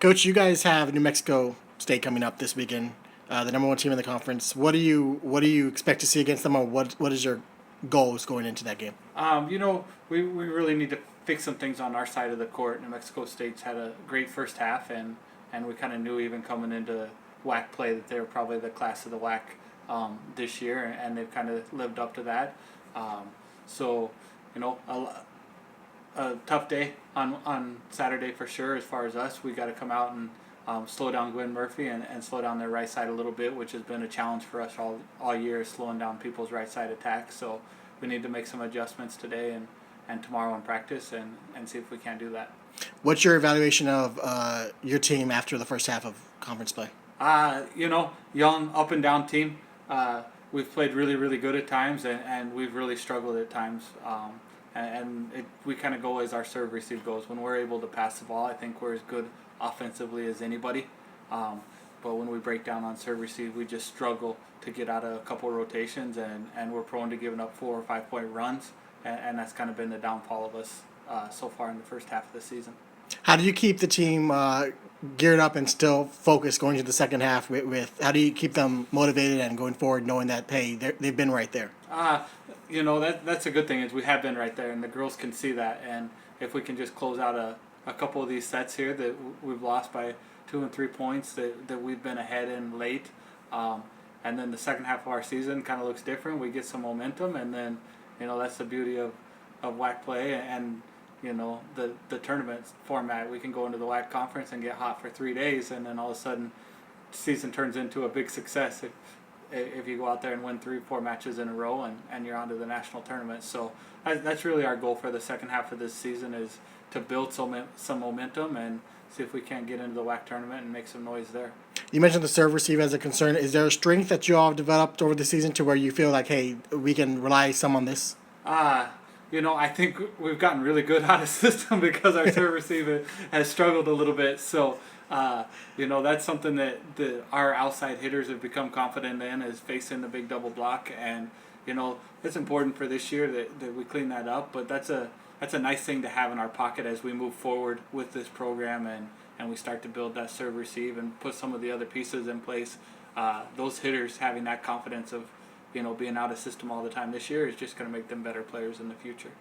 Coach, you guys have New Mexico State coming up this weekend, the number one team in the conference. What do you expect to see against them, or what is your goals going into that game? We really need to fix some things on our side of the court. New Mexico State's had a great first half, and we kind of knew even coming into WAC play that they were probably the class of the WAC this year, and they've kind of lived up to that. So, you know, a tough day on Saturday for sure. As far as us, we got to come out and slow down Gwen Murphy and slow down their right side a little bit, which has been a challenge for us all year, slowing down people's right side attacks. So we need to make some adjustments today and tomorrow in practice and see if we can do that. What's your evaluation of your team after the first half of conference play? Young, up and down team. We've played really, really good at times, and we've really struggled at times. We kind of go as our serve receive goes. When we're able to pass the ball, I think we're as good offensively as anybody. But when we break down on serve receive, we just struggle to get out of a couple of rotations, and we're prone to giving up 4 or 5 point runs, and that's kind of been the downfall of us so far in the first half of the season. How do you keep the team geared up and still focused going into the second half? With how do you keep them motivated and going forward, knowing that they've been right there? That's a good thing is we have been right there, and the girls can see that. And if we can just close out a couple of these sets here that we've lost by 2 and 3 points that we've been ahead in late, and then the second half of our season kind of looks different. We get some momentum, and then that's the beauty of WAC play and the tournament format. We can go into the WAC conference and get hot for 3 days, and then all of a sudden season turns into a big success if you go out there and win 3-4 matches in a row and you're on to the national tournament. So that's really our goal for the second half of this season, is to build some momentum and see if we can get into the WAC tournament and make some noise there. You mentioned the serve receive as a concern. Is there a strength that you all have developed over the season to where you feel like, hey, we can rely some on this? I think we've gotten really good out of system because our serve receiver has struggled a little bit. So, that's something that our outside hitters have become confident in, is facing the big double block. And, it's important for this year that we clean that up. But that's a nice thing to have in our pocket as we move forward with this program and we start to build that serve receive and put some of the other pieces in place. Those hitters having that confidence of being out of system all the time this year is just going to make them better players in the future.